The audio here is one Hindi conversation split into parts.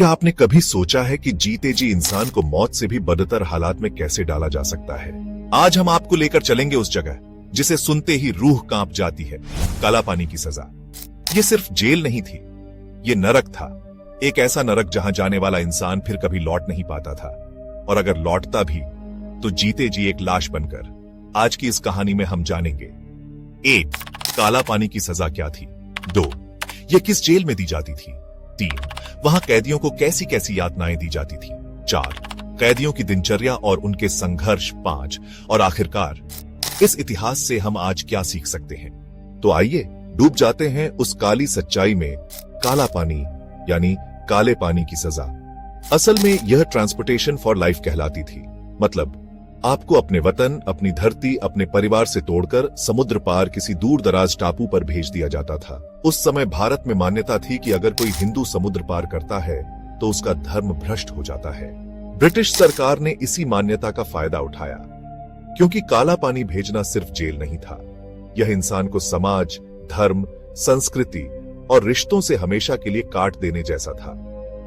क्या आपने कभी सोचा है कि जीते जी इंसान को मौत से भी बदतर हालात में कैसे डाला जा सकता है? आज हम आपको लेकर चलेंगे उस जगह जिसे सुनते ही रूह कांप जाती है, काला पानी की सजा। ये सिर्फ जेल नहीं थी, ये नरक था। एक ऐसा नरक जहां जाने वाला इंसान फिर कभी लौट नहीं पाता था, और अगर लौटता भी तो जीते जी एक लाश बनकर। आज की इस कहानी में हम जानेंगे 1. काला पानी की सजा क्या थी। 2. ये किस जेल में दी जाती थी। 3. वहां कैदियों को कैसी कैसी यातनाएं दी जाती थी। 4. कैदियों की दिनचर्या और उनके संघर्ष। 5. और आखिरकार इस इतिहास से हम आज क्या सीख सकते हैं। तो आइए डूब जाते हैं उस काली सच्चाई में। काला पानी यानी काले पानी की सजा। असल में यह ट्रांसपोर्टेशन फॉर लाइफ कहलाती थी। मतलब आपको अपने वतन, अपनी धरती, अपने परिवार से तोड़कर समुद्र पार किसी दूर दराज टापू पर भेज दिया जाता था। उस समय भारत में मान्यता थी कि अगर कोई हिंदू समुद्र पार करता है तो उसका धर्म भ्रष्ट हो जाता है। ब्रिटिश सरकार ने इसी मान्यता का फायदा उठाया, क्योंकि काला पानी भेजना सिर्फ जेल नहीं था, यह इंसान को समाज, धर्म, संस्कृति और रिश्तों से हमेशा के लिए काट देने जैसा था।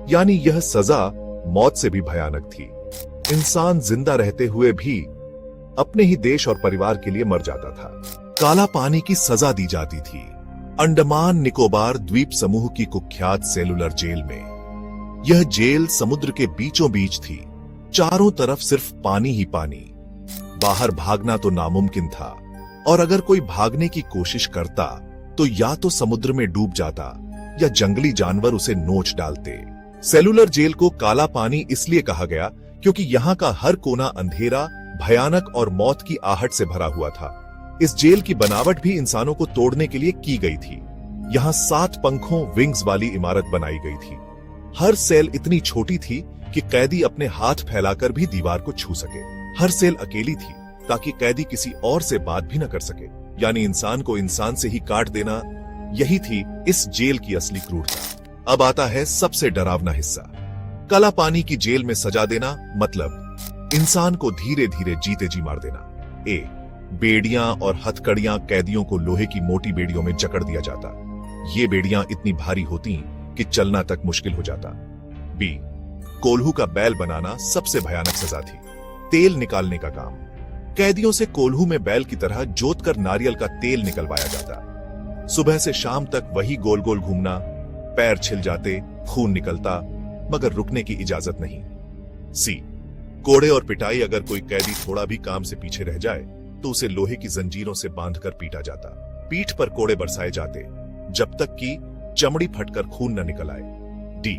यानी यह सजा मौत से भी भयानक थी। इंसान जिंदा रहते हुए भी अपने ही देश और परिवार के लिए मर जाता था। काला पानी की सजा दी जाती थी अंडमान निकोबार द्वीप समूह की कुख्यात सेलुलर जेल में। यह जेल समुद्र के बीचों बीच थी, चारों तरफ सिर्फ पानी ही पानी। बाहर भागना तो नामुमकिन था, और अगर कोई भागने की कोशिश करता तो या तो समुद्र में डूब जाता या जंगली जानवर उसे नोच डालते। सेलुलर जेल को काला पानी इसलिए कहा गया क्योंकि यहाँ का हर कोना अंधेरा, भयानक और मौत की आहट से भरा हुआ था। इस जेल की बनावट भी इंसानों को तोड़ने के लिए की गई थी। यहाँ 7 पंखों विंग्स वाली इमारत बनाई गई थी। हर सेल इतनी छोटी थी कि कैदी अपने हाथ फैलाकर भी दीवार को छू सके। हर सेल अकेली थी ताकि कैदी किसी और से बात भी न कर सके। यानी इंसान को इंसान से ही काट देना, यही थी इस जेल की असली क्रूरता। अब आता है सबसे डरावना हिस्सा। काला पानी की जेल में सजा देना मतलब इंसान को धीरे धीरे जीते जी मार देना। ए. बेड़ियां और हथकड़ियां कैदियों को लोहे की मोटी बेड़ियों में जकड़ दिया जाता। ये बेड़ियां इतनी भारी होती कि चलना तक मुश्किल हो जाता। बी. कोल्हू का बैल बनाना सबसे भयानक सजा थी। तेल निकालने का काम। कैदियों से कोल्हू में बैल की तरह जोतकर नारियल का तेल निकलवाया जाता। सुबह से शाम तक वही गोल गोल घूमना। पैर छिल जाते, खून निकलता, मगर रुकने की इजाजत नहीं। सी. कोड़े और पिटाई। अगर कोई कैदी थोड़ा भी काम से पीछे रह जाए तो उसे लोहे की जंजीरों से बांधकर पीटा जाता। पीठ पर कोड़े बरसाए जाते जब तक कि चमड़ी फटकर खून न निकल आए। डी.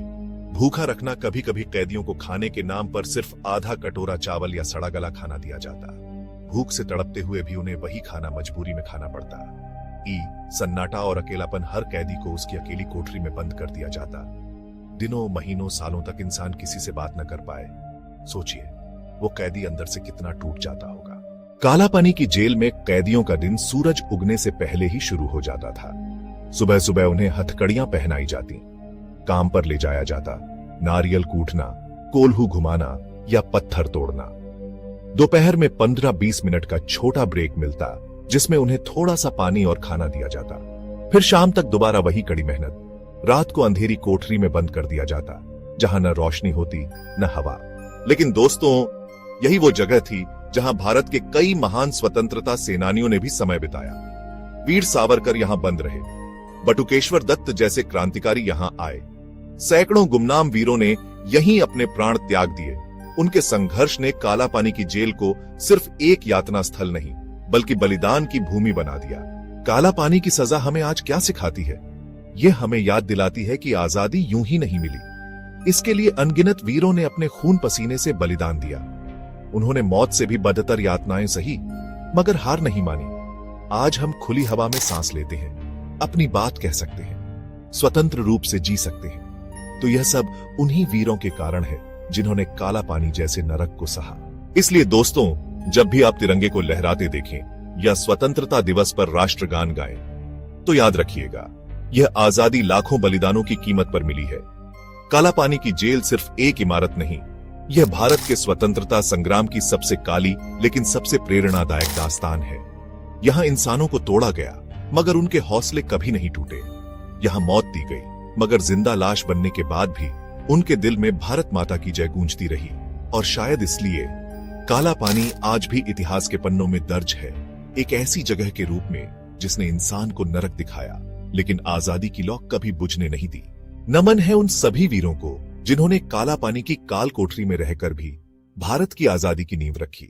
भूखा रखना। कभी कभी कैदियों को खाने के नाम पर सिर्फ आधा कटोरा चावल या सड़ा गला खाना दिया जाता। भूख से तड़पते हुए भी उन्हें वही खाना मजबूरी में खाना पड़ता। ई. सन्नाटा और अकेलापन। हर कैदी को उसकी अकेली कोठरी में बंद कर दिया जाता। दिनों, महीनों, सालों तक इंसान किसी से बात न कर पाए। सोचिए वो कैदी अंदर से कितना टूट जाता होगा। काला पानी की जेल में कैदियों का दिन सूरज उगने से पहले ही शुरू हो जाता था। सुबह सुबह उन्हें हथकड़ियां पहनाई जाती, काम पर ले जाया जाता। नारियल कूटना, कोल्हू घुमाना या पत्थर तोड़ना। दोपहर में 15-20 मिनट का छोटा ब्रेक मिलता, जिसमें उन्हें थोड़ा सा पानी और खाना दिया जाता। फिर शाम तक दोबारा वही कड़ी मेहनत। रात को अंधेरी कोठरी में बंद कर दिया जाता, जहां न रोशनी होती न हवा। लेकिन दोस्तों, यही वो जगह थी जहां भारत के कई महान स्वतंत्रता सेनानियों ने भी समय बिताया। वीर सावरकर यहां बंद रहे, बटुकेश्वर दत्त जैसे क्रांतिकारी यहां आए। सैकड़ों गुमनाम वीरों ने यहीं अपने प्राण त्याग दिए। उनके संघर्ष ने काला पानी की जेल को सिर्फ एक यातना स्थल नहीं, बल्कि बलिदान की भूमि बना दिया। काला पानी की सजा हमें आज क्या सिखाती है? यह हमें याद दिलाती है कि आजादी यूं ही नहीं मिली। इसके लिए अनगिनत वीरों ने अपने खून पसीने से बलिदान दिया। उन्होंने मौत से भी बदतर यातनाएं सही, मगर हार नहीं मानी। आज हम खुली हवा में सांस लेते हैं, अपनी बात कह सकते हैं, स्वतंत्र रूप से जी सकते हैं। तो यह सब उन्हीं वीरों के कारण है जिन्होंने काला पानी जैसे नरक को सहा। इसलिए दोस्तों, जब भी आप तिरंगे को लहराते देखें या स्वतंत्रता दिवस पर राष्ट्रगान गाएं, तो याद रखिएगा, यह आजादी लाखों बलिदानों की कीमत पर मिली है। काला पानी की जेल सिर्फ एक इमारत नहीं, यह भारत के स्वतंत्रता संग्राम की सबसे काली लेकिन सबसे प्रेरणादायक दास्तान है। यहाँ इंसानों को तोड़ा गया, मगर उनके हौसले कभी नहीं टूटे। यहाँ मौत दी गई, मगर जिंदा लाश बनने के बाद भी उनके दिल में भारत माता की जय गूंजती रही और शायद इसलिए काला पानी आज भी इतिहास के पन्नों में दर्ज है, एक ऐसी जगह के रूप में जिसने इंसान को नरक दिखाया लेकिन आजादी की लौ कभी बुझने नहीं दी। नमन है उन सभी वीरों को जिन्होंने काला पानी की काल कोठरी में रहकर भी भारत की आजादी की नींव रखी।